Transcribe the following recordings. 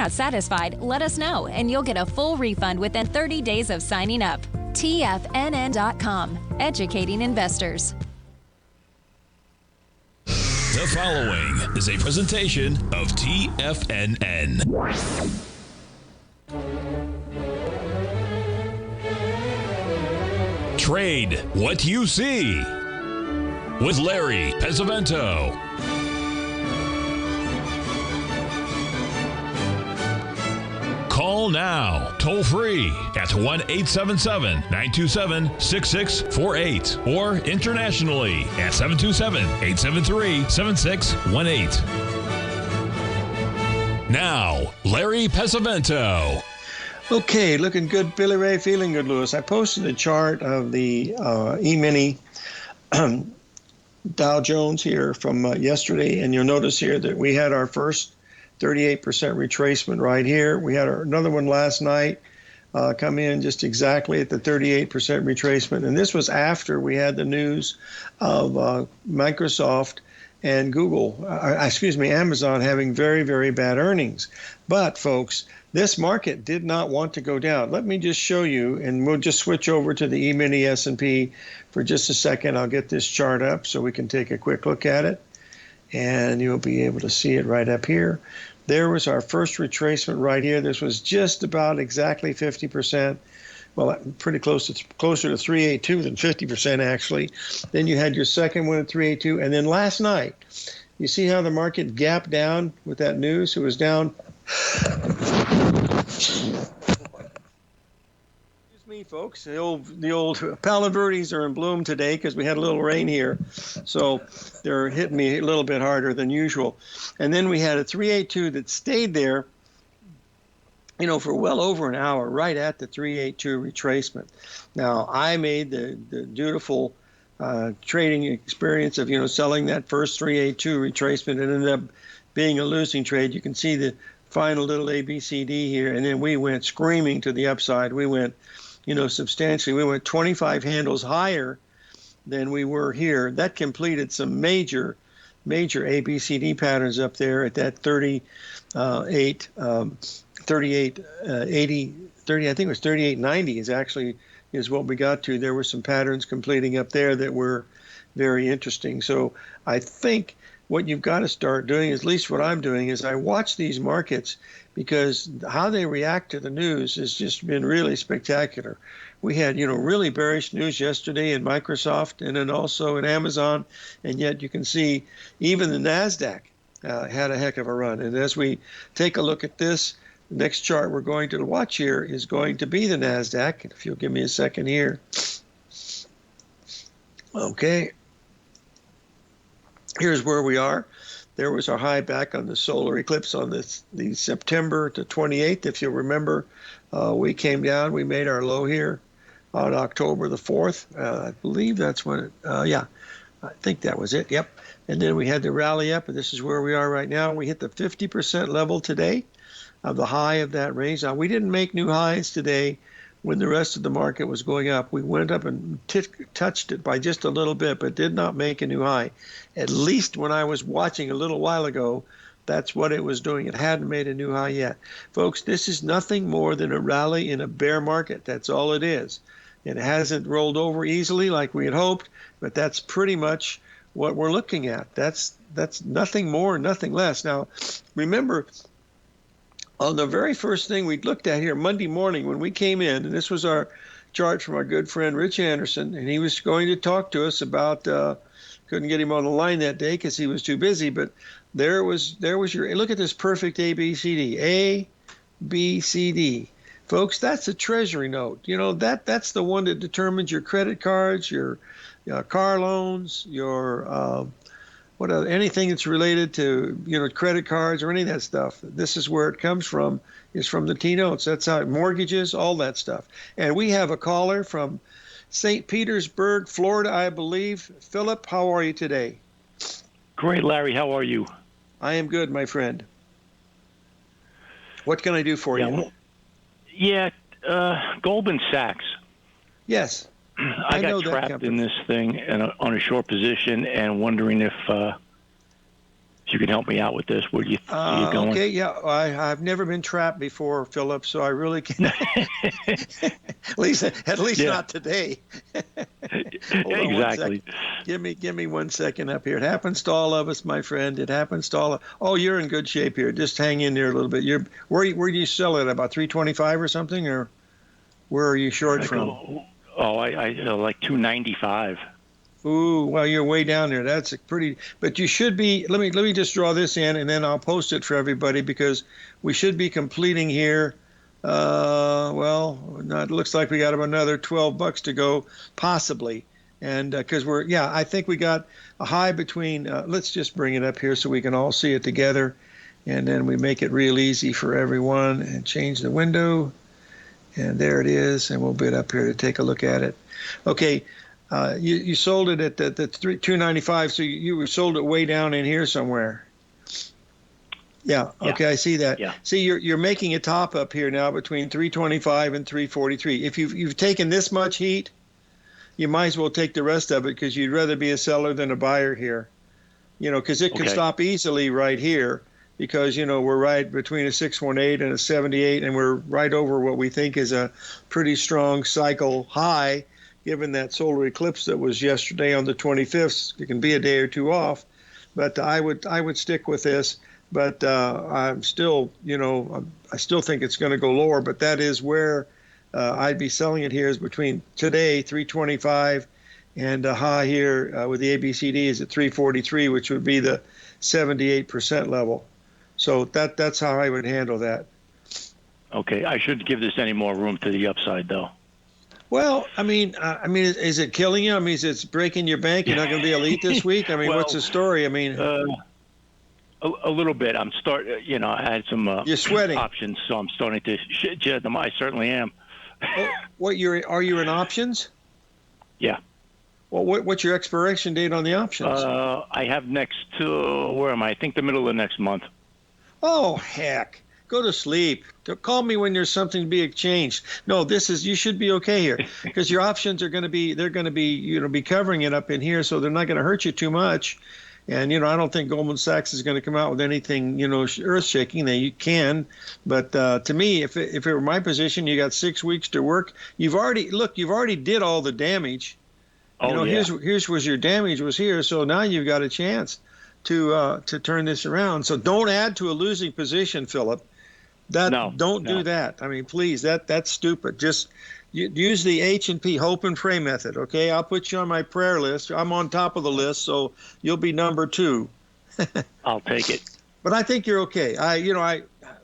not satisfied, let us know, and you'll get a full refund within 30 days of signing up. TFNN.com, educating investors. The following is a presentation of TFNN. Trade what you see with Larry Pesavento. Call now, toll free at 1-877-927-6648 or internationally at 727-873-7618. Now, Larry Pesavento. Okay, looking good, Billy Ray, feeling good, Lewis. I posted a chart of the E-mini Dow Jones here from yesterday, and you'll notice here that we had our first 38% retracement right here. We had another one last night come in just exactly at the 38% retracement. And this was after we had the news of Microsoft and Amazon having very, very bad earnings. But, folks, this market did not want to go down. Let me just show you, and we'll just switch over to the E-mini S&P for just a second. I'll get this chart up so we can take a quick look at it. And you'll be able to see it right up here. There was our first retracement right here. This was just about exactly 50%. Well, pretty closer to 382 than 50% actually. Then you had your second one at 382. And then last night, you see how the market gapped down with that news? It was down. Me, folks, the old Palo Verdes are in bloom today because we had a little rain here, so they're hitting me a little bit harder than usual. And then we had a 382 that stayed there, for well over an hour, right at the 382 retracement. Now, I made the dutiful trading experience of selling that first 382 retracement. It ended up being a losing trade. You can see the final little ABCD here, and then we went screaming to the upside. We went substantially. We went 25 handles higher than we were here. That completed some major ABCD patterns up there at that 38, 80, 30, I think it was 38.90 is what we got to. There were some patterns completing up there that were very interesting. So I think what you've got to start doing, at least what I'm doing, is I watch these markets because how they react to the news has just been really spectacular. We had, really bearish news yesterday in Microsoft and then also in Amazon, and yet you can see even the NASDAQ had a heck of a run. And as we take a look at this, the next chart we're going to watch here is going to be the NASDAQ. If you'll give me a second here. Okay. Here's where we are. There was our high back on the solar eclipse on the September the 28th. If you'll remember, we came down. We made our low here on October the 4th. I believe that's when I think that was it. Yep. And then we had the rally up, and this is where we are right now. We hit the 50% level today of the high of that range. Now, we didn't make new highs today when the rest of the market was going up. We went up and touched it by just a little bit, but did not make a new high. At least when I was watching a little while ago, that's what it was doing. It hadn't made a new high yet. Folks, this is nothing more than a rally in a bear market. That's all it is. It hasn't rolled over easily like we had hoped, but that's pretty much what we're looking at. That's nothing more, nothing less. Now, remember, on the very first thing we looked at here Monday morning when we came in, and this was our chart from our good friend Rich Anderson, and he was going to talk to us about, couldn't get him on the line that day because he was too busy, but there was your, look at this perfect ABCD, A, B, C, D. Folks, that's a treasury note. That's the one that determines your credit cards, your car loans, your anything that's related to credit cards or any of that stuff. This is where it comes from, is from the T-notes. That's how mortgages, all that stuff. And we have a caller from St. Petersburg, Florida, I believe. Philip, how are you today? Great, Larry. How are you? I am good, my friend. What can I do for you? Yeah, Goldman Sachs. Yes. I got trapped in this thing on a short position and wondering if if you can help me out with this. Where do you see it going? Okay, yeah, I've never been trapped before, Philip, so I really can't. at least not today. Hold on Exactly. Give me 1 second up here. It happens to all of us, my friend. It happens to all of. Oh, you're in good shape here. Just hang in there a little bit. Where do you sell it? About 325 or something, or where are you short from? I like 295. Ooh, well, you're way down there. That's a pretty. But you should be. Let me just draw this in, and then I'll post it for everybody because we should be completing here. It looks like we got about another $12 to go, possibly, and because I think we got a high between. Let's just bring it up here so we can all see it together, and then we make it real easy for everyone and change the window, and there it is, and we'll bid up here to take a look at it. Okay. You sold it at the 295, so you sold it way down in here somewhere. Yeah. Okay, I see that. Yeah. See, you're making a top up here now between 325 and 343. If you've taken this much heat, you might as well take the rest of it because you'd rather be a seller than a buyer here. Because it could stop easily right here because we're right between a 618 and a 78, and we're right over what we think is a pretty strong cycle high. Given that solar eclipse that was yesterday on the 25th, it can be a day or two off, but I would stick with this. But I'm still, I still think it's going to go lower. But that is where I'd be selling it here is between today 325 and a high here with the ABCD is at 343, which would be the 78% level. So that's how I would handle that. Okay, I shouldn't give this any more room to the upside, though. Well, I mean, is it killing you? I mean, is it breaking your bank? You're not going to be elite this week? I mean, what's the story? I mean, a little bit. I'm I had some you're sweating options, so I'm starting to shed them. I certainly am. Are you in options? Yeah. Well, what's your expiration date on the options? I have where am I? I think the middle of next month. Oh, heck. Go to sleep. Call me when there's something to be exchanged. No, you should be okay here because your options are going to be, be covering it up in here. So they're not going to hurt you too much. And, I don't think Goldman Sachs is going to come out with anything, earth shaking that you can. But to me, if it were my position, you got 6 weeks to work. You've already did all the damage. Here's was your damage was here. So now you've got a chance to turn this around. So don't add to a losing position, Philip. Don't do that. I mean, please, that's stupid. Just use the H&P, hope and pray method, okay? I'll put you on my prayer list. I'm on top of the list, so you'll be number 2. I'll take it. But I think you're okay.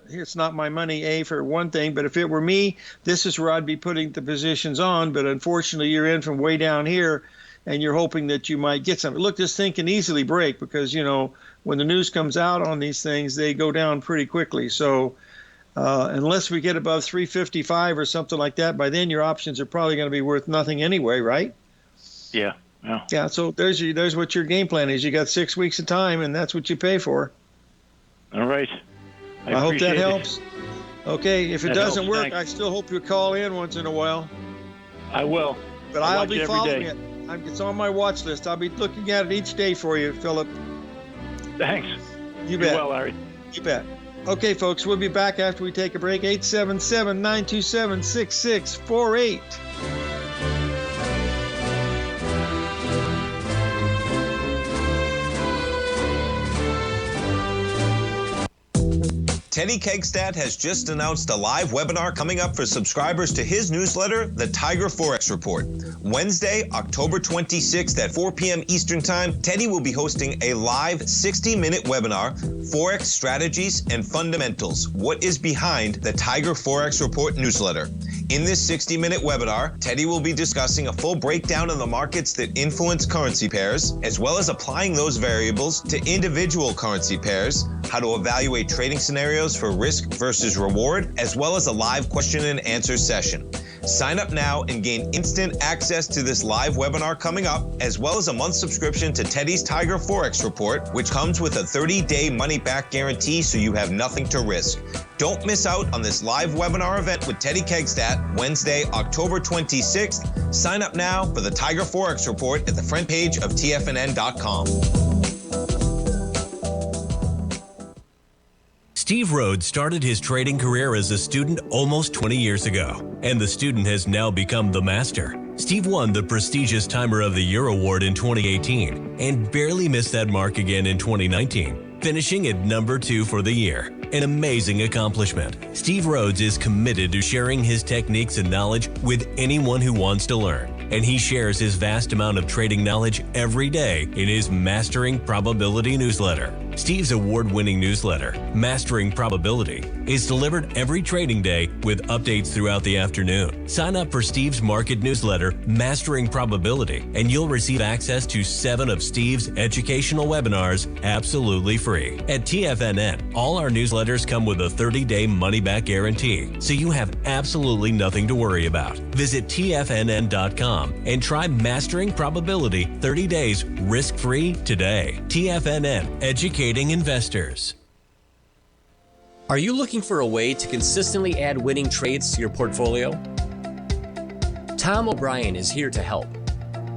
It's not my money, for one thing, but if it were me, this is where I'd be putting the positions on. But unfortunately, you're in from way down here, and you're hoping that you might get something. Look, this thing can easily break because, when the news comes out on these things, they go down pretty quickly. So unless we get above 355 or something like that, by then your options are probably going to be worth nothing anyway, right? Yeah. Yeah. So there's what your game plan is. You got 6 weeks of time, and that's what you pay for. All right. I hope that helps. Okay. If it doesn't work, thanks. I still hope you call in once in a while. I will. But I'll be following it. It's on my watch list. I'll be looking at it each day for you, Philip. Thanks. You bet. You're well, Larry. You bet. Okay, folks, we'll be back after we take a break. 877-927-6648. Teddy Kegstad has just announced a live webinar coming up for subscribers to his newsletter, The Tiger Forex Report. Wednesday, October 26th at 4 p.m. Eastern Time, Teddy will be hosting a live 60-minute webinar, Forex Strategies and Fundamentals, What is Behind the Tiger Forex Report newsletter. In this 60-minute webinar, Teddy will be discussing a full breakdown of the markets that influence currency pairs, as well as applying those variables to individual currency pairs, how to evaluate trading scenarios for risk versus reward, as well as a live question and answer session. Sign up now and gain instant access to this live webinar coming up, as well as a month subscription to Teddy's Tiger Forex Report, which comes with a 30-day money-back guarantee so you have nothing to risk. Don't miss out on this live webinar event with Teddy Kegstad, Wednesday, October 26th. Sign up now for the Tiger Forex Report at the front page of TFNN.com. Steve Rhodes started his trading career as a student almost 20 years ago, and the student has now become the master. Steve won the prestigious Timer of the Year award in 2018 and barely missed that mark again in 2019, finishing at number 2 for the year. An amazing accomplishment. Steve Rhodes is committed to sharing his techniques and knowledge with anyone who wants to learn, and he shares his vast amount of trading knowledge every day in his Mastering Probability newsletter. Steve's award-winning newsletter, Mastering Probability, is delivered every trading day with updates throughout the afternoon. Sign up for Steve's market newsletter, Mastering Probability, and you'll receive access to 7 of Steve's educational webinars absolutely free. At TFNN, all our newsletters come with a 30-day money-back guarantee, so you have absolutely nothing to worry about. Visit TFNN.com and try Mastering Probability 30 days risk-free today. TFNN, educating investors. Are you looking for a way to consistently add winning trades to your portfolio? Tom O'Brien is here to help.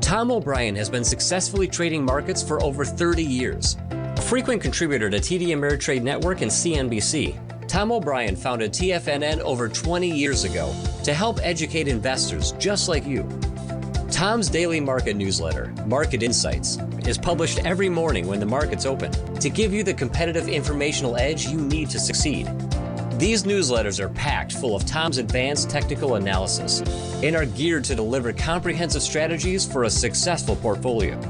Tom O'Brien has been successfully trading markets for over 30 years. A frequent contributor to TD Ameritrade Network and CNBC, Tom O'Brien founded TFNN over 20 years ago to help educate investors just like you. Tom's daily market newsletter, Market Insights, is published every morning when the market's open to give you the competitive informational edge you need to succeed. These newsletters are packed full of Tom's advanced technical analysis and are geared to deliver comprehensive strategies for a successful portfolio.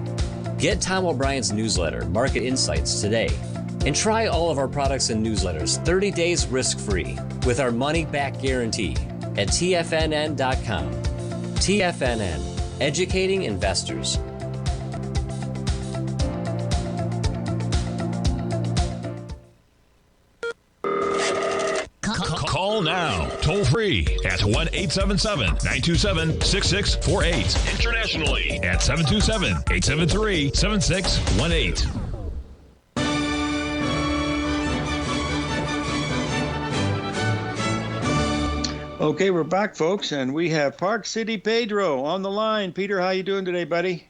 Get Tom O'Brien's newsletter, Market Insights, today and try all of our products and newsletters 30 days risk-free with our money-back guarantee at TFNN.com. TFNN. Educating investors. Call now, toll free at 1-877-927-6648. Internationally at 727-873-7618. Okay, we're back, folks, and we have Park City Pedro on the line. Peter, how you doing today, buddy?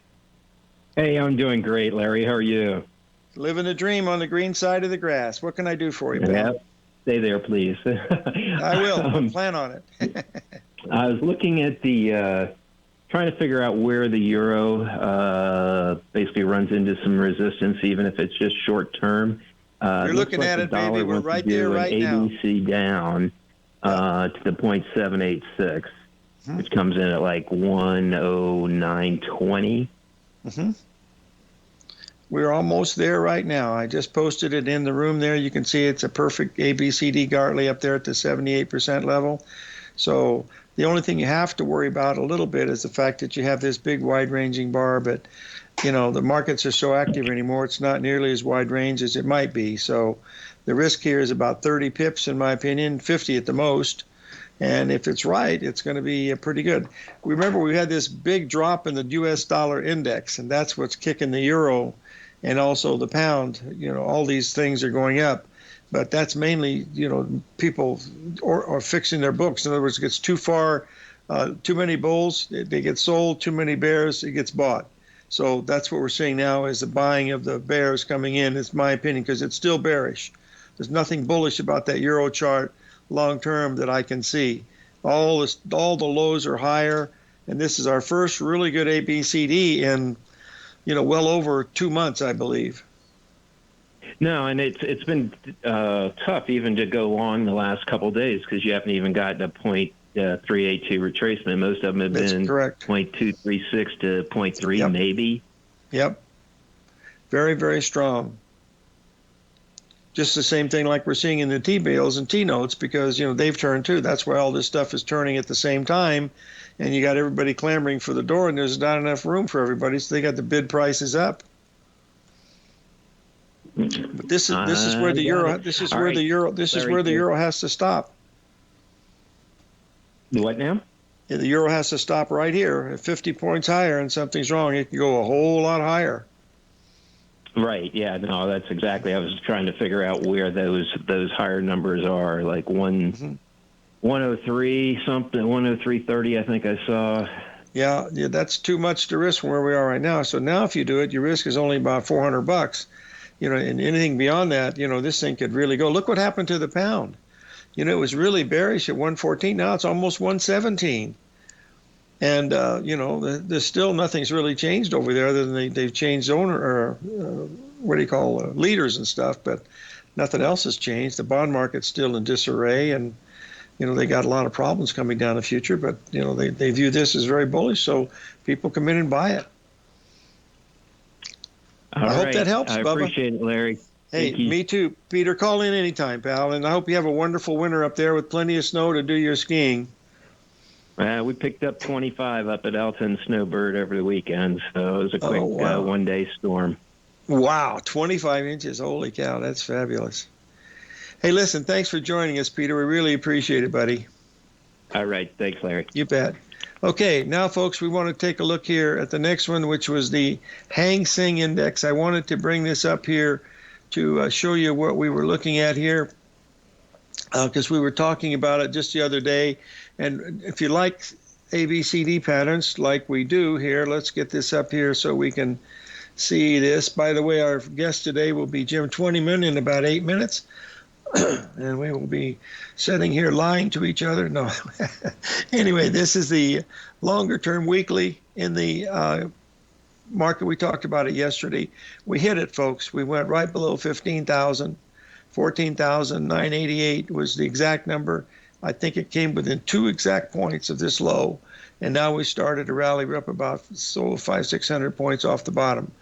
Hey, I'm doing great, Larry. How are you? Living the dream on the green side of the grass. What can I do for you, pal? Yeah, stay there, please. I will. Plan on it. I was looking at the, trying to figure out where the euro basically runs into some resistance, even if it's just short term. You're looking at it, baby. We're right there right now. ABC down. To the 0.786, which comes in at like 109.20. We're almost there right now. I just posted it in the room there. You can see it's a perfect ABCD Gartley up there at the 78% level. So the only thing you have to worry about a little bit is the fact that you have this big wide-ranging bar, but you know, the markets are so active anymore, it's not nearly as wide range as it might be. So the risk here is about 30 pips, in my opinion, 50 at the most. And if it's right, it's going to be pretty good. Remember, we had this big drop in the U.S. dollar index, and that's what's kicking the euro and also the pound. You know, all these things are going up. But that's mainly, you know, people are fixing their books. In other words, it gets too far, too many bulls, they get sold, too many bears, it gets bought. So that's what we're seeing now is the buying of the bears coming in, is my opinion, because it's still bearish. There's nothing bullish about that euro chart long term that I can see. All the lows are higher, and this is our first really good ABCD in, you know, well over 2 months, I believe. No, and it's been tough even to go long the last couple of days because you haven't even gotten a 0.382 retracement. Most of them have been 0.236 to 0.3 maybe. Yep. Very, very strong. Just the same thing like we're seeing in the T-bills and T-notes because, you know, they've turned too. That's why all this stuff is turning at the same time. And you got everybody clamoring for the door, and there's not enough room for everybody, so they got the bid prices up. But this is where the euro has to stop. What now? Yeah, the euro has to stop right here at 50 points higher, and something's wrong. It can go a whole lot higher. Right. Yeah. No, that's exactly. I was trying to figure out where those higher numbers are, like 103 something, 103.30. I think I saw. Yeah, that's too much to risk from where we are right now. So now, if you do it, your risk is only about $400. and anything beyond that, this thing could really go. Look what happened to the pound. It was really bearish at 114. Now it's almost 117. And, there's still nothing's really changed over there other than they've changed leaders and stuff, but nothing else has changed. The bond market's still in disarray, and, they got a lot of problems coming down the future, but, they view this as very bullish, so people come in and buy it. I hope that helps, Bubba. I appreciate it, Larry. Hey, me too. Peter, call in anytime, pal, and I hope you have a wonderful winter up there with plenty of snow to do your skiing. We picked up 25 up at Elton Snowbird over the weekend, so it was a quick one-day storm. Wow, 25 inches. Holy cow, that's fabulous. Hey, listen, thanks for joining us, Peter. We really appreciate it, buddy. All right. Thanks, Larry. You bet. Okay, now, folks, we want to take a look here at the next one, which was the Hang Seng Index. I wanted to bring this up here to show you what we were looking at here, because we were talking about it just the other day. And if you like ABCD patterns like we do here, let's get this up here so we can see this. By the way, our guest today will be Jim Twentyman in about 8 minutes. And we will be sitting here lying to each other. No. Anyway, this is the longer-term weekly in the market. We talked about it yesterday. We hit it, folks. We went right below 15,000. 14,988 was the exact number. I think it came within 2 exact points of this low. And now we started a rally. We're up about 500-600 points off the bottom.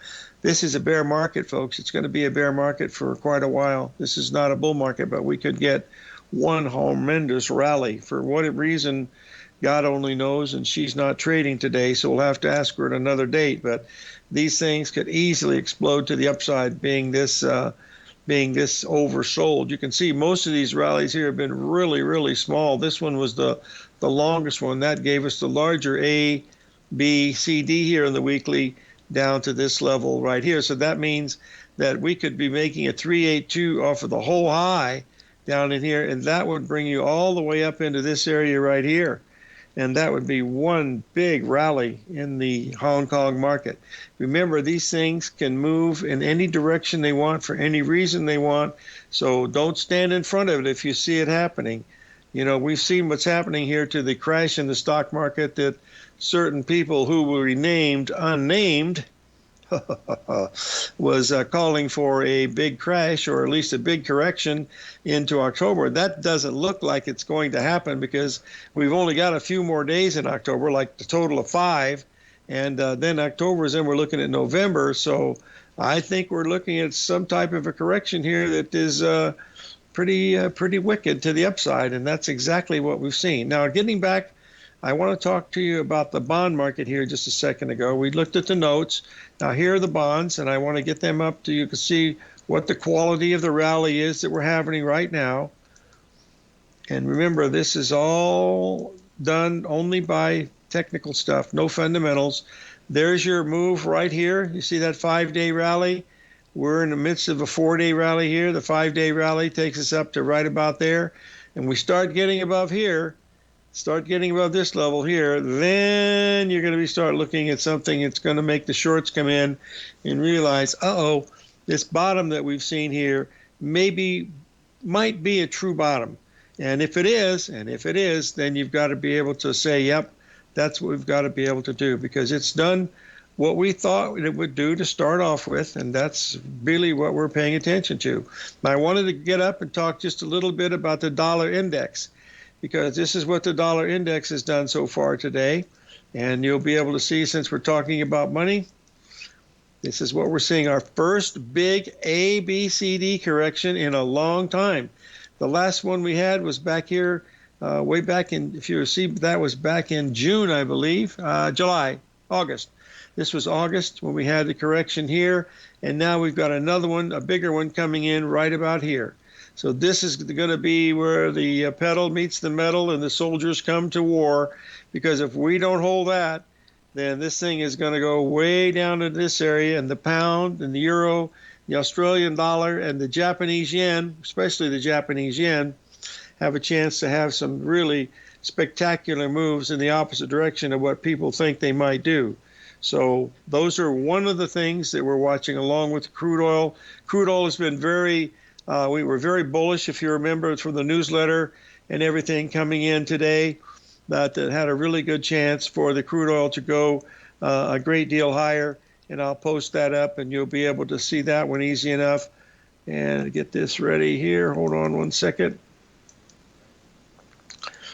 This is a bear market, folks. It's going to be a bear market for quite a while. This is not a bull market, but we could get one horrendous rally. For what reason, God only knows, and she's not trading today, so we'll have to ask her at another date. But these things could easily explode to the upside, being this oversold. You can see most of these rallies here have been really, really small. This one was the longest one. That gave us the larger A, B, C, D here in the weekly down to this level right here. So that means that we could be making a 382 off of the whole high down in here, and that would bring you all the way up into this area right here. And that would be one big rally in the Hong Kong market. Remember, these things can move in any direction they want for any reason they want. So don't stand in front of it if you see it happening. We've seen what's happening here to the crash in the stock market, that certain people who were named unnamed was calling for a big crash, or at least a big correction into October. That doesn't look like it's going to happen, because we've only got a few more days in October, like the total of 5. And then October is, then we're looking at November. So I think we're looking at some type of a correction here that is pretty wicked to the upside. And that's exactly what we've seen. Now, getting back, I want to talk to you about the bond market here just a second ago. We looked at the notes. Now, here are the bonds, and I want to get them up to you can see what the quality of the rally is that we're having right now. And remember, this is all done only by technical stuff, no fundamentals. There's your move right here. You see that 5-day rally? We're in the midst of a 4-day rally here. The 5-day rally takes us up to right about there. And we start getting above here, start getting above this level here, then you're going to start looking at something that's going to make the shorts come in and realize, this bottom that we've seen here might be a true bottom. And if it is, then you've got to be able to say, yep, that's what we've got to be able to do, because it's done what we thought it would do to start off with, and that's really what we're paying attention to. Now, I wanted to get up and talk just a little bit about the dollar index, because this is what the dollar index has done so far today. And you'll be able to see, since we're talking about money, this is what we're seeing, our first big ABCD correction in a long time. The last one we had was back here, way back in, if you see, that was back in June, I believe, August. This was August when we had the correction here, and now we've got another one, a bigger one coming in right about here. So this is going to be where the pedal meets the metal and the soldiers come to war, because if we don't hold that, then this thing is going to go way down to this area, and the pound and the euro, the Australian dollar, and the Japanese yen, especially the Japanese yen, have a chance to have some really spectacular moves in the opposite direction of what people think they might do. So those are one of the things that we're watching along with crude oil. Crude oil has been we were very bullish, if you remember, from the newsletter and everything coming in today, that had a really good chance for the crude oil to go a great deal higher. And I'll post that up, and you'll be able to see that one easy enough. And get this ready here. Hold on one second.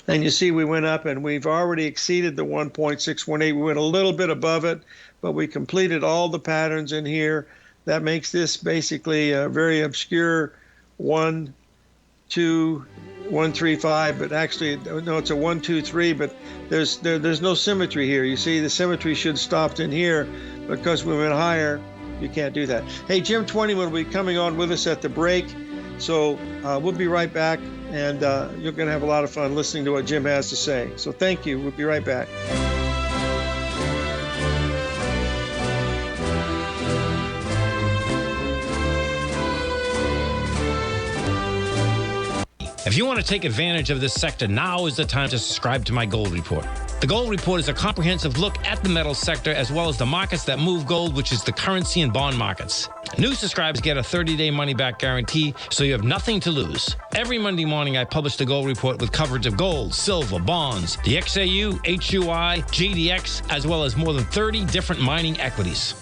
And you see we went up, and we've already exceeded the 1.618. We went a little bit above it, but we completed all the patterns in here. That makes this basically a very obscure 1, 2, 1, 3, 5, but actually, no, it's a 1, 2, 3, but there's no symmetry here. You see, the symmetry should stopped in here, because we went higher, you can't do that. Hey, Jim Twentyman will be coming on with us at the break, so we'll be right back, and you're going to have a lot of fun listening to what Jim has to say. So thank you. We'll be right back. If you want to take advantage of this sector, now is the time to subscribe to my Gold Report. The Gold Report is a comprehensive look at the metals sector as well as the markets that move gold, which is the currency and bond markets. New subscribers get a 30-day money-back guarantee, so you have nothing to lose. Every Monday morning, I publish the Gold Report with coverage of gold, silver, bonds, the XAU, HUI, GDX, as well as more than 30 different mining equities.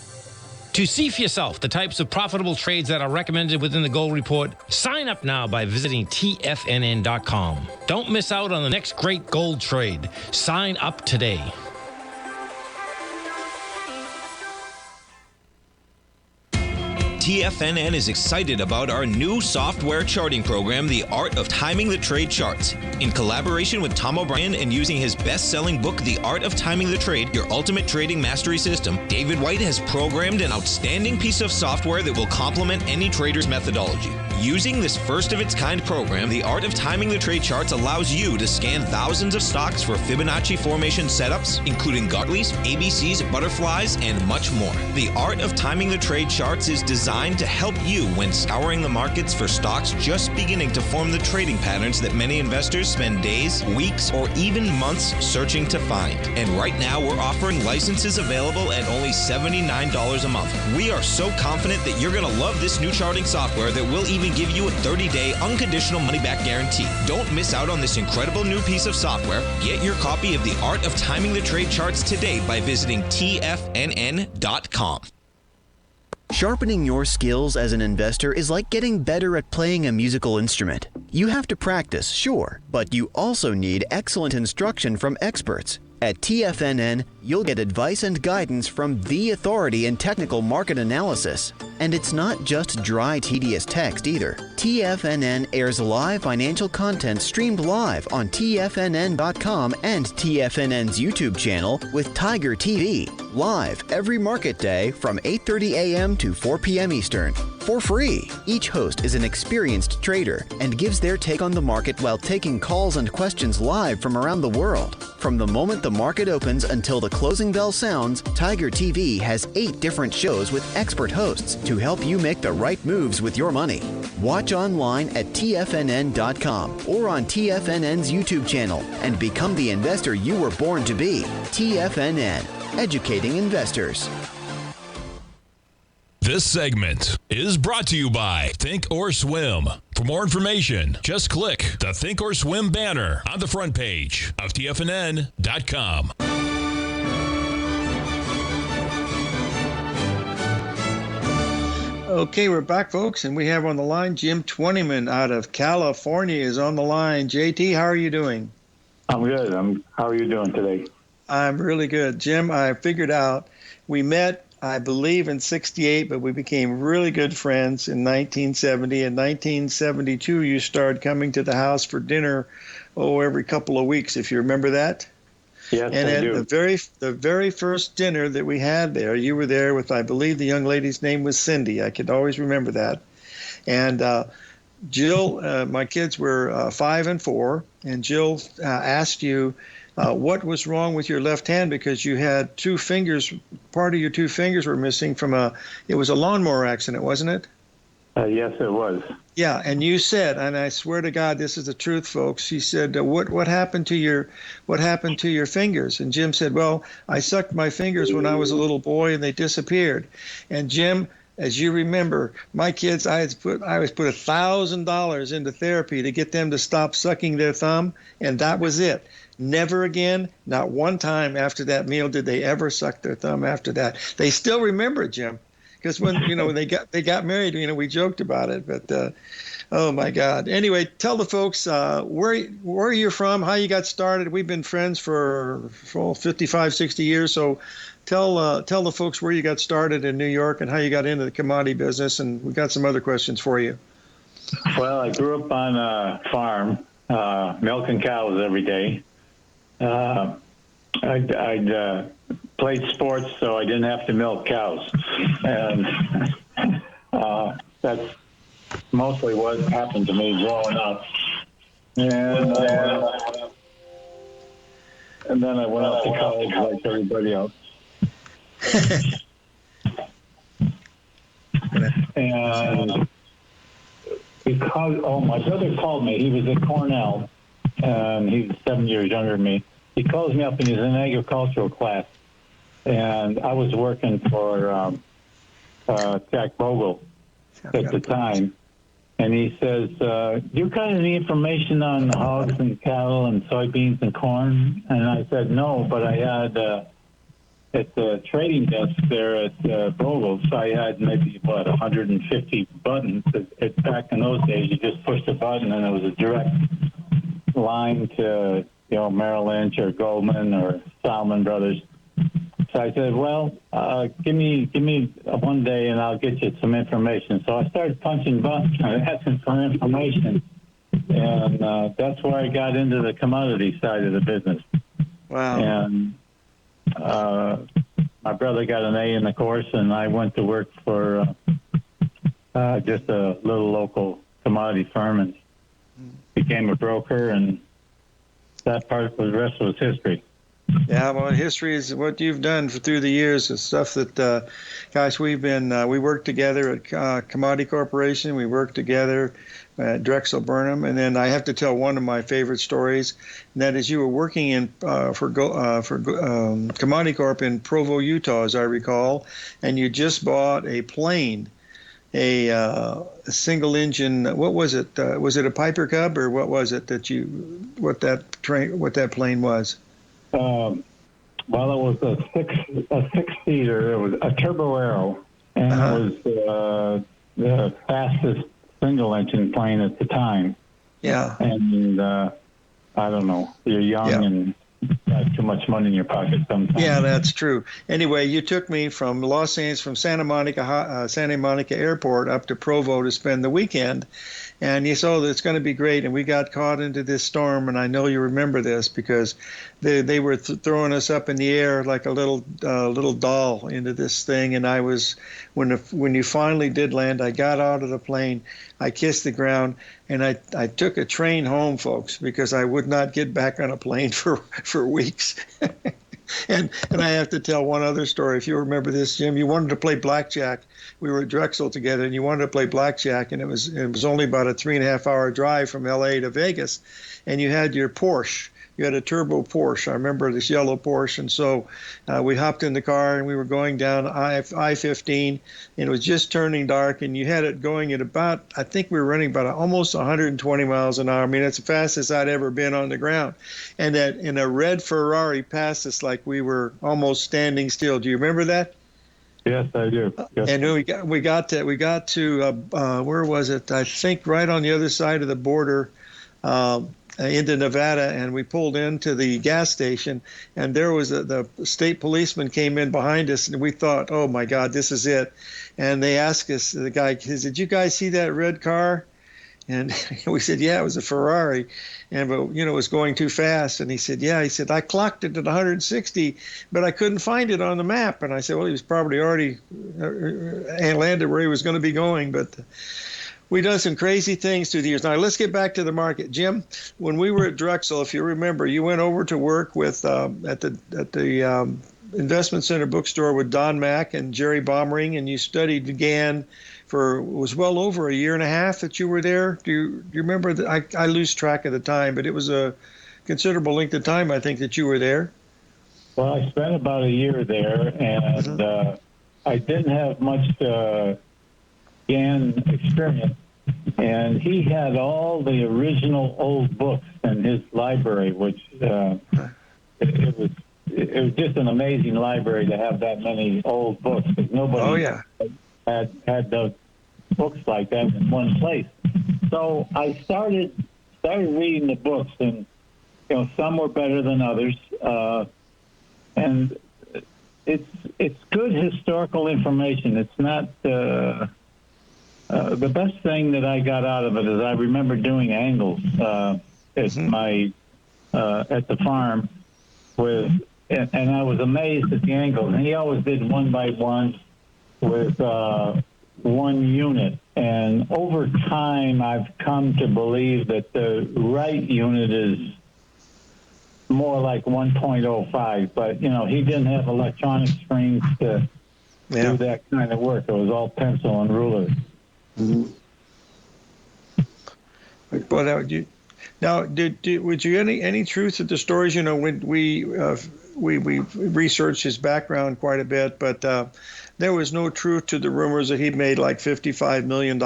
To see for yourself the types of profitable trades that are recommended within the Gold Report, sign up now by visiting TFNN.com. Don't miss out on the next great gold trade. Sign up today. TFNN is excited about our new software charting program, The Art of Timing the Trade Charts. In collaboration with Tom O'Brien and using his best-selling book, The Art of Timing the Trade, Your Ultimate Trading Mastery System, David White has programmed an outstanding piece of software that will complement any trader's methodology. Using this first-of-its-kind program, The Art of Timing the Trade Charts allows you to scan thousands of stocks for Fibonacci formation setups, including Gartleys, ABCs, butterflies, and much more. The Art of Timing the Trade Charts is designed to help you when scouring the markets for stocks just beginning to form the trading patterns that many investors spend days, weeks, or even months searching to find. And right now, we're offering licenses available at only $79 a month. We are so confident that you're going to love this new charting software that will even give you a 30-day unconditional money-back guarantee. Don't miss out on this incredible new piece of software. Get your copy of The Art of Timing the Trade Charts today by visiting TFNN.com. Sharpening your skills as an investor is like getting better at playing a musical instrument. You have to practice, sure, but you also need excellent instruction from experts. At TFNN, you'll get advice and guidance from the authority in technical market analysis. And it's not just dry, tedious text either. TFNN airs live financial content streamed live on TFNN.com and TFNN's YouTube channel with Tiger TV, live every market day from 8:30 a.m. to 4 p.m. Eastern, for free. Each host is an experienced trader and gives their take on the market while taking calls and questions live from around the world. From the moment the market opens until the closing bell sounds, Tiger TV has 8 different shows with expert hosts to help you make the right moves with your money. Watch online at TFNN.com or on TFNN's YouTube channel and become the investor you were born to be. TFNN, educating investors. This segment is brought to you by Thinkorswim. For more information, just click the Thinkorswim banner on the front page of TFNN.com. Okay, we're back, folks, and we have on the line Jim Twentyman out of California is on the line. JT, how are you doing? I'm good. How are you doing today? I'm really good. Jim, I figured out we met, I believe, in 68, but we became really good friends in 1970. In 1972, you started coming to the house for dinner, every couple of weeks, if you remember that. Yes, and I do. The very first dinner that we had there, you were there with, I believe the young lady's name was Cindy. I could always remember that. And Jill, my kids were 5 and 4, and Jill asked you what was wrong with your left hand because you had 2 fingers, part of your 2 fingers were missing from it was a lawnmower accident, wasn't it? Yes, it was. Yeah, and you said, and I swear to God, this is the truth, folks. You said, "What happened to your fingers?" And Jim said, "Well, I sucked my fingers when I was a little boy, and they disappeared." And Jim, as you remember, my kids, I was put $1,000 into therapy to get them to stop sucking their thumb, and that was it. Never again, not one time after that meal did they ever suck their thumb after that. They still remember it, Jim. Because when they got married, we joked about it, but oh my God. Anyway, tell the folks where you're from, how you got started. We've been friends for 55, 60 years, so tell the folks where you got started in New York and how you got into the commodity business, and we've got some other questions for you. Well, I grew up on a farm, milking cows every day. I'd played sports, so I didn't have to milk cows, and that's mostly what happened to me growing up. And then I went off to college like everybody else. And because my brother called me, he was at Cornell, and he's 7 years younger than me. He calls me up and he's in an agricultural class. And I was working for Jack Bogle at the time. And he says, you got any information on hogs and cattle and soybeans and corn? And I said, no, but I had at the trading desk there at Bogle's, I had maybe, 150 buttons. Back in those days, you just pushed a button and it was a direct line to Merrill Lynch or Goldman or Salmon Brothers. So I said, well, give me one day and I'll get you some information. So I started punching buttons and asking for information. And that's where I got into the commodity side of the business. Wow. And my brother got an A in the course, and I went to work for just a little local commodity firm and became a broker, and that part was the rest was history. Yeah, well, history is what you've done through the years. It's stuff that, gosh, we worked together at Commodity Corporation. We worked together at Drexel Burnham, and then I have to tell one of my favorite stories, and that is you were working for Commodity Corp in Provo, Utah, as I recall, and you just bought a plane. A single engine. What was it? Was it a Piper Cub, or what was it what that plane was? Well, it was a six-seater. It was a Turbo Arrow, and it was the fastest single-engine plane at the time. Yeah. And I don't know. You're young and have too much money in your pocket sometimes. Yeah, that's true. Anyway, you took me from Santa Monica Airport up to Provo to spend the weekend. And you saw that it's going to be great. And we got caught into this storm. And I know you remember this because they were throwing us up in the air like a little doll into this thing. And I was, when you finally did land, I got out of the plane. I kissed the ground, and I took a train home, folks, because I would not get back on a plane for weeks. And I have to tell one other story. If you remember this, Jim, you wanted to play blackjack. We were at Drexel together, and you wanted to play blackjack, and it was only about a 3.5-hour drive from L.A. to Vegas, and you had your Porsche. You had a turbo Porsche. I remember this yellow Porsche. And so we hopped in the car and we were going down I-15, and it was just turning dark, and you had it going at about, I think we were running about almost 120 miles an hour. I mean, it's the fastest I'd ever been on the ground. And a red Ferrari passed us like we were almost standing still. Do you remember that? Yes, I do. Yes. And we got to where was it? I think right on the other side of the border, into Nevada, and we pulled into the gas station, and there was the state policeman came in behind us, and we thought, oh my God, this is it. And they asked us, the guy, he said, did you guys see that red car? And we said, yeah, it was a Ferrari, but it was going too fast. And he said, yeah. He said, I clocked it at 160, but I couldn't find it on the map. And I said, well, he was probably already landed where he was going to be going, but. We've done some crazy things through the years. Now, let's get back to the market. Jim, when we were at Drexel, if you remember, you went over to work with at the Investment Center bookstore with Don Mack and Jerry Baumering, and you studied GAN it was well over a year and a half that you were there. Do you remember that? I lose track of the time, but it was a considerable length of time, I think, that you were there. Well, I spent about a year there, and I didn't have much GAN experience. And he had all the original old books in his library, which it was just an amazing library to have that many old books. Because nobody had those books like that in one place. So I started reading the books, and some were better than others, and it's good historical information. It's not. The best thing that I got out of it is I remember doing angles at the farm and I was amazed at the angles. And he always did one by one with one unit. And over time, I've come to believe that the right unit is more like 1.05. But he didn't have electronic screens to do that kind of work. It was all pencil and ruler. Mm-hmm. Would you any truth to the stories? When we researched his background quite a bit, but there was no truth to the rumors that he'd made like $55 million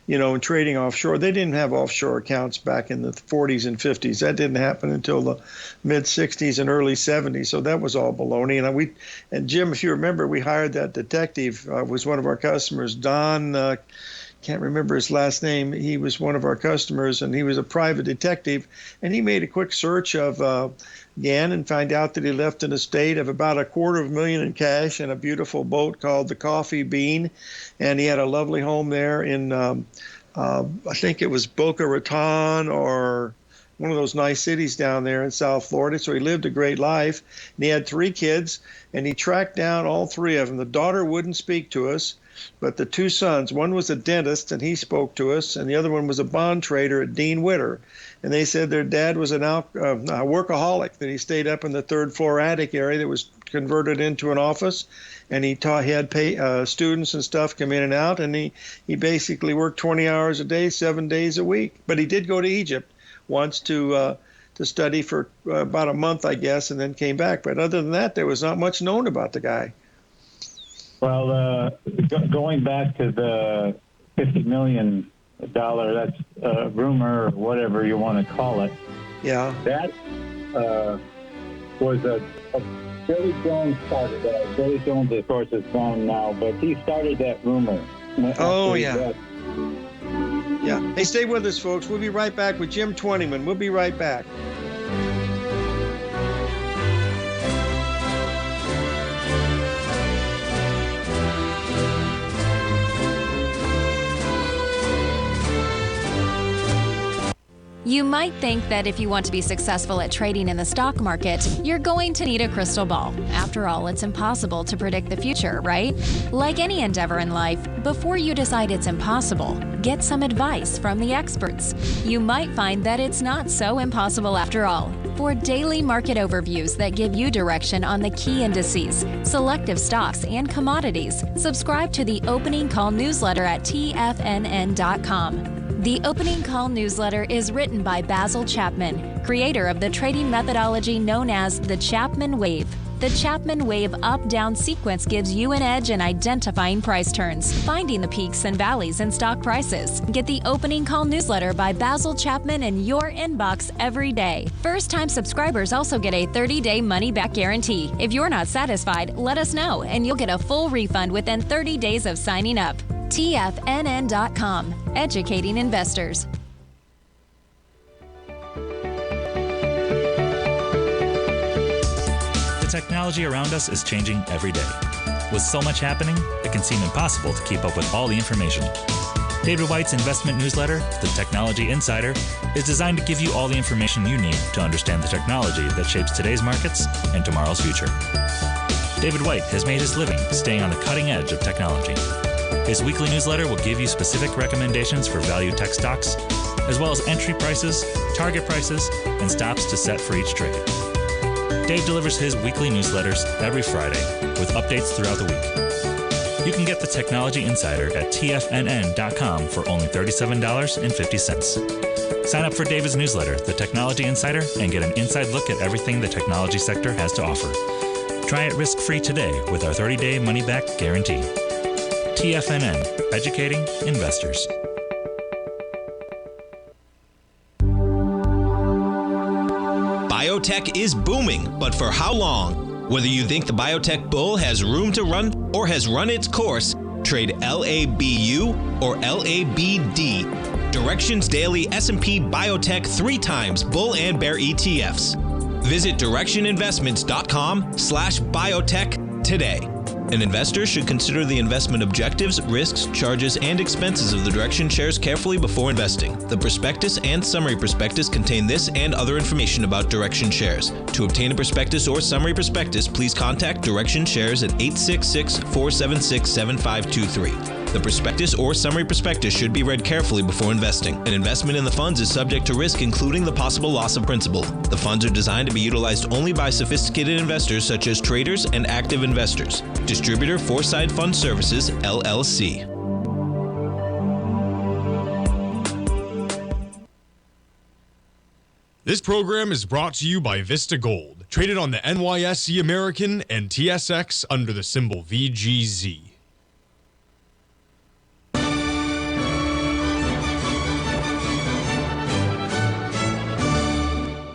in trading offshore. They didn't have offshore accounts back in the 40s and 50s. That didn't happen until the mid 60s and early 70s. So that was all baloney. And Jim, if you remember, we hired that detective. Was one of our customers, Don. Can't remember his last name. He was one of our customers, and he was a private detective. And he made a quick search of GAN and found out that he left an estate of about $250,000 in cash and a beautiful boat called the Coffee Bean. And he had a lovely home there in, I think it was Boca Raton or one of those nice cities down there in South Florida. So he lived a great life. And he had 3 kids, and he tracked down all 3 of them. The daughter wouldn't speak to us, but the 2 sons, one was a dentist, and he spoke to us, and the other one was a bond trader at Dean Witter. And they said their dad was a workaholic, that he stayed up in the 3rd floor attic area that was converted into an office, and he had students and stuff come in and out, and he basically worked 20 hours a day, 7 days a week. But he did go to Egypt once to study for about a month, I guess, and then came back. But other than that, there was not much known about the guy. Well, going back to the $50 million, that's rumor or whatever you want to call it. Yeah. That was a Billy Jones started that. Billy Jones, of course, is gone now, but he started that rumor. Oh, yeah. Yeah. Hey, stay with us, folks. We'll be right back with Jim Twentyman. We'll be right back. You might think that if you want to be successful at trading in the stock market, you're going to need a crystal ball. After all, it's impossible to predict the future, right? Like any endeavor in life, before you decide it's impossible, get some advice from the experts. You might find that it's not so impossible after all. For daily market overviews that give you direction on the key indices, selective stocks, and commodities, subscribe to the Opening Call newsletter at TFNN.com. The Opening Call newsletter is written by Basil Chapman, creator of the trading methodology known as the Chapman Wave. The Chapman Wave up-down sequence gives you an edge in identifying price turns, finding the peaks and valleys in stock prices. Get the Opening Call newsletter by Basil Chapman in your inbox every day. First-time subscribers also get a 30-day money-back guarantee. If you're not satisfied, let us know, and you'll get a full refund within 30 days of signing up. TFNN.com, educating investors. The technology around us is changing every day. With so much happening, it can seem impossible to keep up with all the information. David White's investment newsletter, The Technology Insider, is designed to give you all the information you need to understand the technology that shapes today's markets and tomorrow's future. David White has made his living staying on the cutting edge of technology. His weekly newsletter will give you specific recommendations for value tech stocks, as well as entry prices, target prices, and stops to set for each trade. Dave delivers his weekly newsletters every Friday with updates throughout the week. You can get the Technology Insider at TFNN.com for only $37.50. Sign up for David's newsletter, The Technology Insider, and get an inside look at everything the technology sector has to offer. Try it risk-free today with our 30-day money-back guarantee. TFNN, educating investors. Biotech is booming, but for how long? Whether you think the biotech bull has room to run or has run its course, trade LABU or LABD. Direction's daily S&P Biotech 3 times bull and bear ETFs. Visit directioninvestments.com/biotech today. An investor should consider the investment objectives, risks, charges, and expenses of the Direction shares carefully before investing. The prospectus and summary prospectus contain this and other information about Direction shares. To obtain a prospectus or summary prospectus, please contact Direction shares at 866-476-7523. The prospectus or summary prospectus should be read carefully before investing. An investment in the funds is subject to risk, including the possible loss of principal. The funds are designed to be utilized only by sophisticated investors such as traders and active investors. Distributor Foreside Fund Services, LLC. This program is brought to you by Vista Gold, traded on the NYSE American and TSX under the symbol VGZ.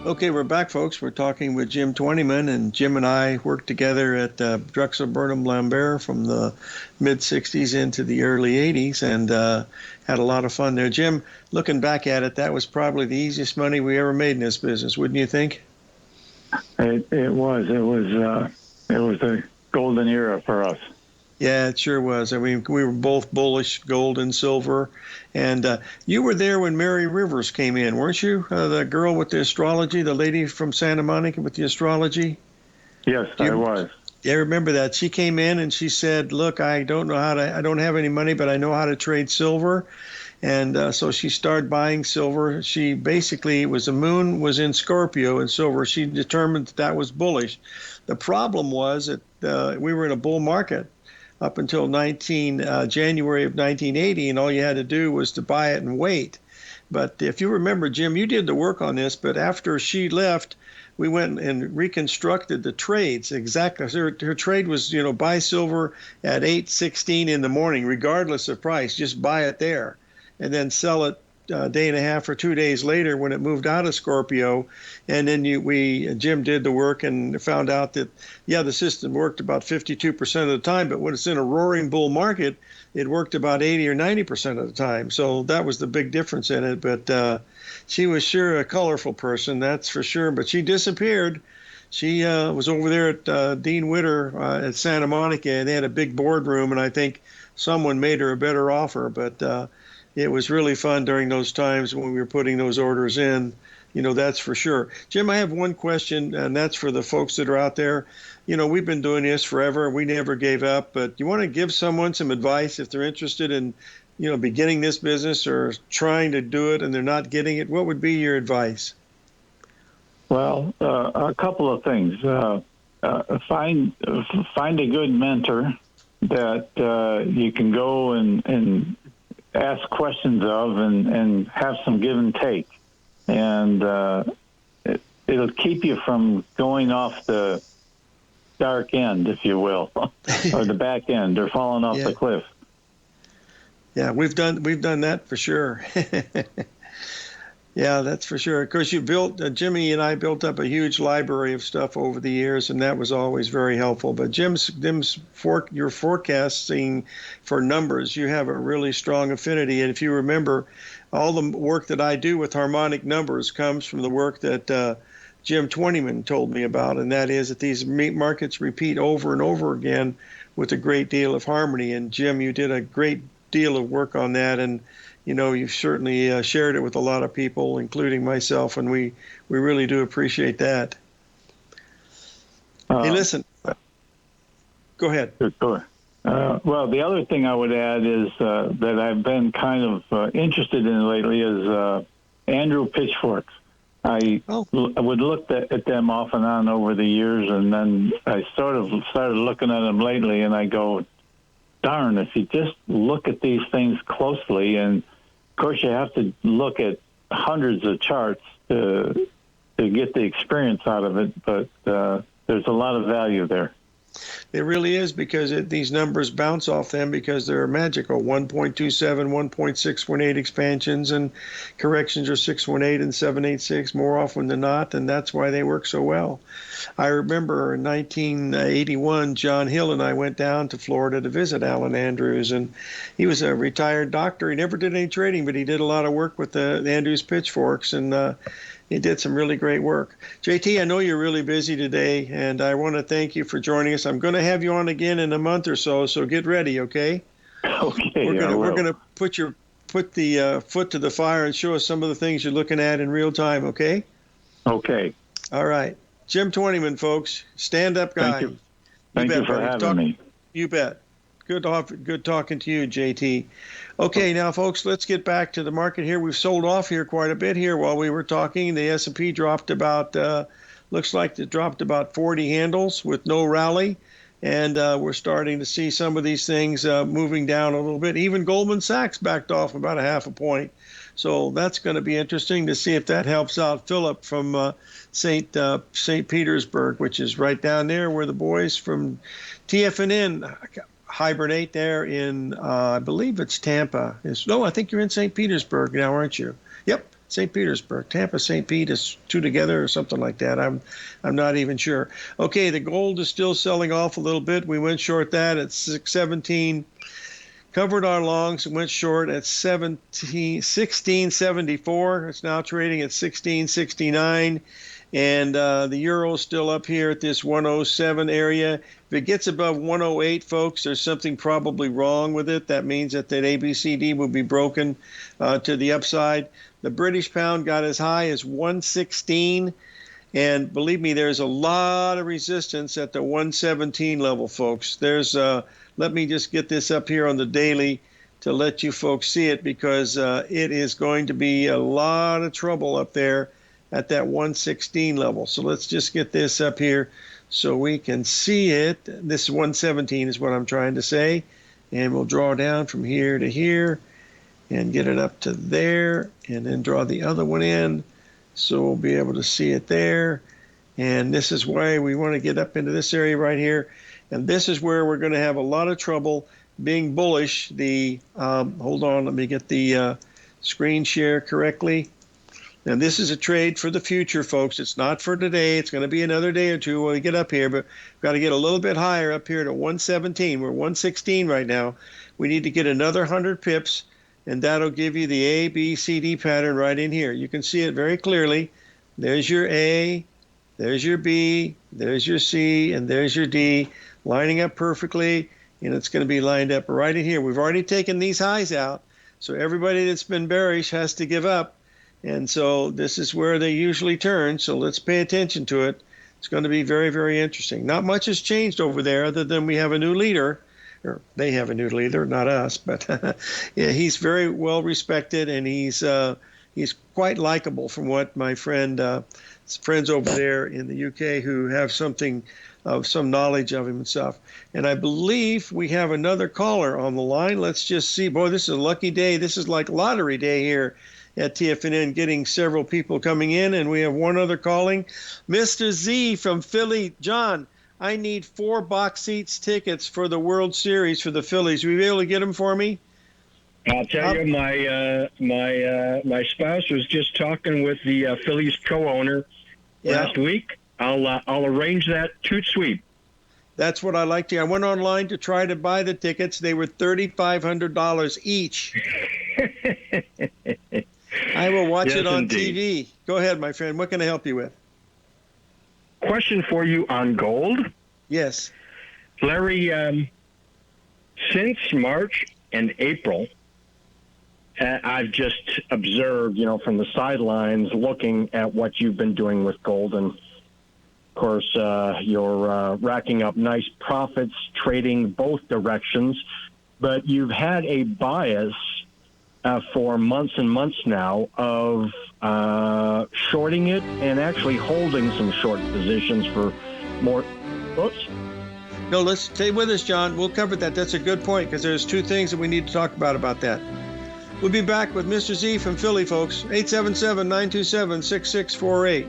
Okay, we're back, folks. We're talking with Jim Twentyman, and Jim and I worked together at Drexel Burnham Lambert from the mid-'60s into the early '80s, and had a lot of fun there. Jim, looking back at it, that was probably the easiest money we ever made in this business, wouldn't you think? It was a golden era for us. Yeah, it sure was. I mean, we were both bullish, gold and silver. And you were there when Mary Rivers came in, weren't you? The girl with the astrology, the lady from Santa Monica with the astrology? Yes, I was. Yeah, I remember that. She came in and she said, look, I don't have any money, but I know how to trade silver. And so she started buying silver. She basically, the moon was in Scorpio and silver. She determined that was bullish. The problem was that we were in a bull market up until January of 1980, and all you had to do was to buy it and wait. But if you remember, Jim, you did the work on this, but after she left, we went and reconstructed the trades exactly. Her trade was, buy silver at 8:16 in the morning, regardless of price, just buy it there, and then sell it a day and a half or 2 days later when it moved out of Scorpio. And then Jim did the work and found out that, the system worked about 52% of the time, but when it's in a roaring bull market, it worked about 80 or 90% of the time. So that was the big difference in it. But she was sure a colorful person, that's for sure. But she disappeared. She was over there at Dean Witter at Santa Monica, and they had a big boardroom, and I think someone made her a better offer. But it was really fun during those times when we were putting those orders in, that's for sure. Jim, I have one question, and that's for the folks that are out there. We've been doing this forever. We never gave up. But you want to give someone some advice if they're interested in, beginning this business or trying to do it and they're not getting it? What would be your advice? Well, a couple of things. Find a good mentor that you can go and ask questions of and have some give and take. And it'll keep you from going off the dark end, if you will, or the back end, or falling off the cliff. Yeah, we've done that for sure. Yeah, that's for sure. Of course, Jimmy and I built up a huge library of stuff over the years, and that was always very helpful. But your forecasting for numbers, you have a really strong affinity. And if you remember, all the work that I do with harmonic numbers comes from the work that Jim Twentyman told me about, and that is that these markets repeat over and over again with a great deal of harmony. And Jim, you did a great deal of work on that, and you've certainly shared it with a lot of people, including myself, and we really do appreciate that. Hey, listen. Go ahead. Sure. Well, the other thing I would add is that I've been kind of interested in lately is Andrew Pitchforks. I would look at them off and on over the years, and then I sort of started looking at them lately, and I go, darn, if you just look at these things closely, and of course you have to look at hundreds of charts to get the experience out of it, but there's a lot of value there. It really is, because these numbers bounce off them because they're magical. 1.27, 1.618 expansions, and corrections are 618 and 786 more often than not, and that's why they work so well. I remember in 1981, John Hill and I went down to Florida to visit Alan Andrews, and he was a retired doctor. He never did any trading, but he did a lot of work with the Andrews pitchforks, and he did some really great work. JT, I know you're really busy today, and I want to thank you for joining us. I'm going to have you on again in a month or so get ready, okay? Okay. We're gonna put the foot to the fire and show us some of the things you're looking at in real time, okay? Okay. All right. Jim Twentyman, folks, stand-up guy. Thank you. Thank you for having me. You bet. Good talking to you, JT. Okay, now, folks, let's get back to the market here. We've sold off here quite a bit here while we were talking. The S&P dropped about, looks like it dropped about 40 handles with no rally. And we're starting to see some of these things moving down a little bit. Even Goldman Sachs backed off about a half a point. So that's going to be interesting to see if that helps out Philip from St. Petersburg, which is right down there where the boys from TFNN hibernate there in, I believe it's Tampa. I think you're in St. Petersburg now, aren't you? Yep, St. Petersburg. Tampa, St. Pete is two together or something like that. I'm not even sure. Okay, the gold is still selling off a little bit. We went short that at 617. Covered our longs and went short at 16.74. It's now trading at 16.69. And the euro is still up here at this 107 area. If it gets above 108, folks, there's something probably wrong with it. That means that ABCD will be broken to the upside. The British pound got as high as 116. And believe me, there's a lot of resistance at the 117 level, folks. Let me just get this up here on the daily to let you folks see it, because it is going to be a lot of trouble up there at that 116 level. So let's just get this up here so we can see it. This 117 is what I'm trying to say. And we'll draw down from here to here and get it up to there, and then draw the other one in. So we'll be able to see it there. And this is why we want to get up into this area right here. And this is where we're going to have a lot of trouble being bullish. Hold on, let me get the screen share correctly. Now, this is a trade for the future, folks. It's not for today. It's going to be another day or two when we get up here, but we've got to get a little bit higher up here to 117. We're 116 right now. We need to get another 100 pips, and that'll give you the A, B, C, D pattern right in here. You can see it very clearly. There's your A, there's your B, there's your C, and there's your D, lining up perfectly, and it's going to be lined up right in here. We've already taken these highs out, so everybody that's been bearish has to give up. And so this is where they usually turn, so let's pay attention to it. It's going to be very, very interesting. Not much has changed over there other than we have a new leader, or they have a new leader, not us, but yeah, he's very well respected, and he's quite likable from what my friends over there in the UK who have something of some knowledge of him and stuff. And I believe we have another caller on the line. Let's just see. Boy, this is a lucky day. This is like lottery day here at TFNN, getting several people coming in, and we have one other calling. Mr. Z from Philly. John, I need 4 box seats tickets for the World Series for the Phillies. Will you be able to get them for me? I'll tell you, my spouse was just talking with the Phillies co-owner last week. I'll arrange that toot sweep. That's what I like to hear. I went online to try to buy the tickets. They were $3,500 each. I will watch it on TV. Go ahead, my friend. What can I help you with? Question for you on gold. Yes. Larry, since March and April, I've just observed, from the sidelines, looking at what you've been doing with gold. And, of course, you're racking up nice profits, trading both directions. But you've had a bias for months and months now of shorting it and actually holding some short positions for more. Oops. No, let's stay with us, John. We'll cover that. That's a good point because there's two things that we need to talk about that. We'll be back with Mr. Z from Philly, folks. 877-927-6648.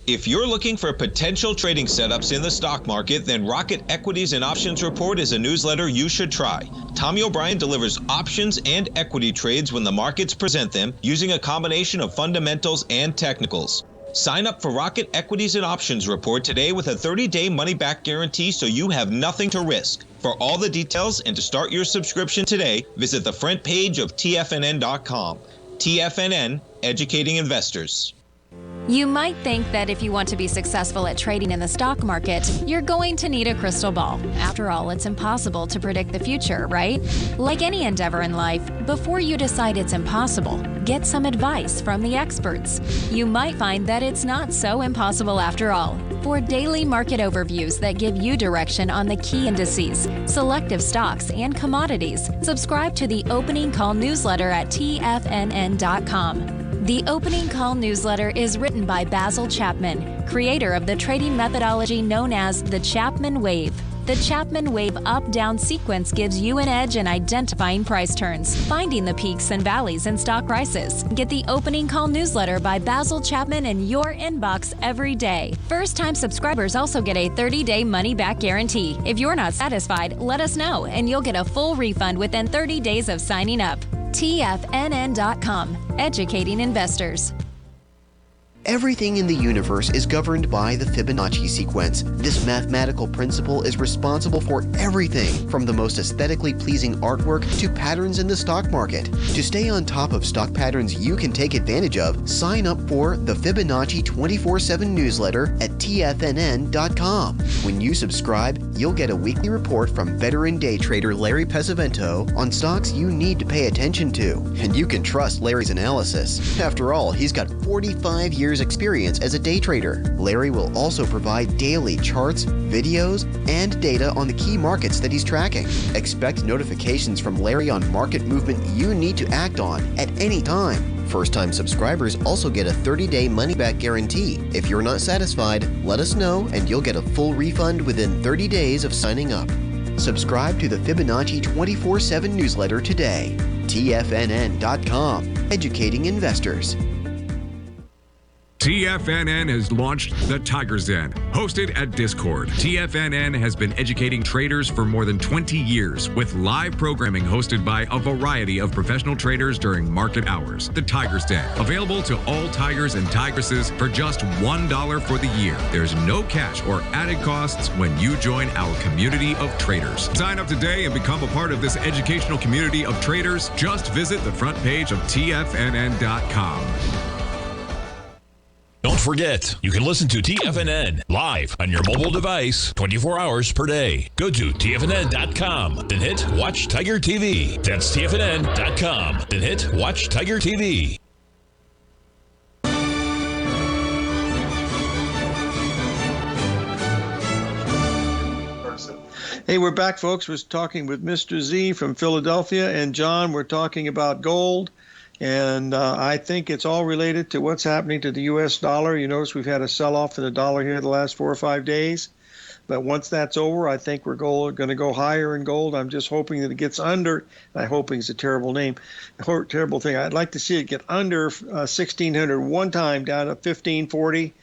If you're looking for potential trading setups in the stock market, then Rocket Equities and Options Report is a newsletter you should try. Tommy O'Brien delivers options and equity trades when the markets present them, using a combination of fundamentals and technicals. Sign up for Rocket Equities and Options Report today with a 30-day money-back guarantee so you have nothing to risk. For all the details and to start your subscription today, visit the front page of TFNN.com. TFNN, educating investors. You might think that if you want to be successful at trading in the stock market, you're going to need a crystal ball. After all, it's impossible to predict the future, right? Like any endeavor in life, before you decide it's impossible, get some advice from the experts. You might find that it's not so impossible after all. For daily market overviews that give you direction on the key indices, selective stocks, and commodities, subscribe to the Opening Call newsletter at TFNN.com. The Opening Call newsletter is written by Basil Chapman, creator of the trading methodology known as the Chapman Wave. The Chapman Wave up-down sequence gives you an edge in identifying price turns, finding the peaks and valleys in stock prices. Get the Opening Call newsletter by Basil Chapman in your inbox every day. First-time subscribers also get a 30-day money-back guarantee. If you're not satisfied, let us know, and you'll get a full refund within 30 days of signing up. TFNN.com, educating investors. Everything in the universe is governed by the Fibonacci sequence. This mathematical principle is responsible for everything from the most aesthetically pleasing artwork to patterns in the stock market. To stay on top of stock patterns you can take advantage of, sign up for the Fibonacci 24/7 newsletter at TFNN.com. When you subscribe, you'll get a weekly report from veteran day trader Larry Pesavento on stocks you need to pay attention to. And you can trust Larry's analysis. After all, he's got 45 years experience as a day trader. Larry will also provide daily charts, videos, and data on the key markets that he's tracking. Expect notifications from Larry on market movement you need to act on at any time. First-time subscribers also get a 30-day money-back guarantee. If you're not satisfied, let us know and you'll get a full refund within 30 days of signing up. Subscribe to the Fibonacci 24/7 newsletter today. TFNN.com, educating investors. TFNN has launched the Tiger's Den. Hosted at Discord, TFNN has been educating traders for more than 20 years with live programming hosted by a variety of professional traders during market hours. The Tiger's Den, available to all tigers and tigresses for just $1 for the year. There's no catch or added costs when you join our community of traders. Sign up today and become a part of this educational community of traders. Just visit the front page of TFNN.com. Don't forget, you can listen to TFNN live on your mobile device 24 hours per day. Go to TFNN.com, then hit Watch Tiger TV. That's TFNN.com, then hit Watch Tiger TV. Hey, we're back, folks. We're talking with Mr. Z from Philadelphia, and John, we're talking about gold. And I think it's all related to what's happening to the U.S. dollar. You notice we've had a sell-off in the dollar here the last 4 or 5 days. But once that's over, I think we're going to go higher in gold. I'm just hoping that it gets under. Hoping is a terrible name, terrible thing. I'd like to see it get under 1,600 one time, down to 1,540.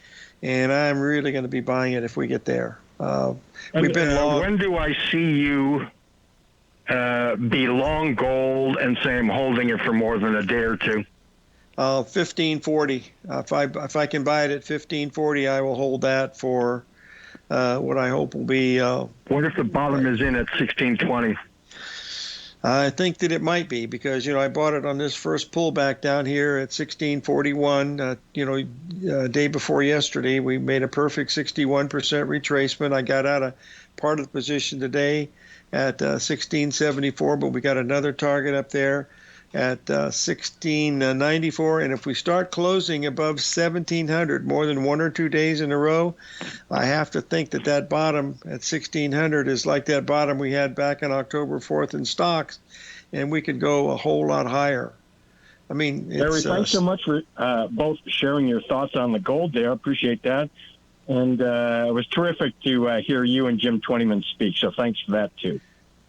And I'm really going to be buying it if we get there. We've been long. When do I see you be long gold and say I'm holding it for more than a day or two? 1540. If I can buy it at 1540, I will hold that for what I hope will be. What if the bottom is in at 1620? I think that it might be because I bought it on this first pullback down here at 1641. Day before yesterday, we made a perfect 61% retracement. I got out of part of the position today at 1674, but we got another target up there at 1694. And if we start closing above 1700 more than 1 or 2 days in a row, I have to think that bottom at 1600 is like that bottom we had back on October 4th in stocks, and we could go a whole lot higher. I mean, Larry, thanks so much for both sharing your thoughts on the gold there. I appreciate that. And it was terrific to hear you and Jim Twentyman speak, so thanks for that, too.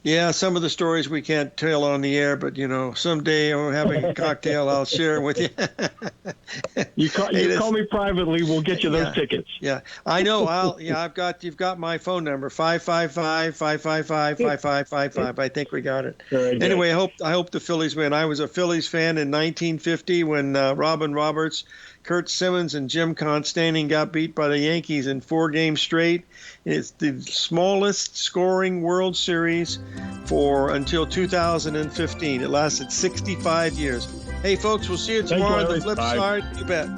Yeah, some of the stories we can't tell on the air, but, someday we're having a cocktail, I'll share it with you. You call me privately, we'll get you those tickets. Yeah, I know. You've got my phone number, 555-555-5555. I think we got it. Anyway, I hope the Phillies win. I was a Phillies fan in 1950 when Robin Roberts, Kurt Simmons, and Jim Constantine got beat by the Yankees in 4 games straight. It's the smallest scoring World Series until 2015. It lasted 65 years. Hey, folks, we'll see you tomorrow on the flip side. You bet.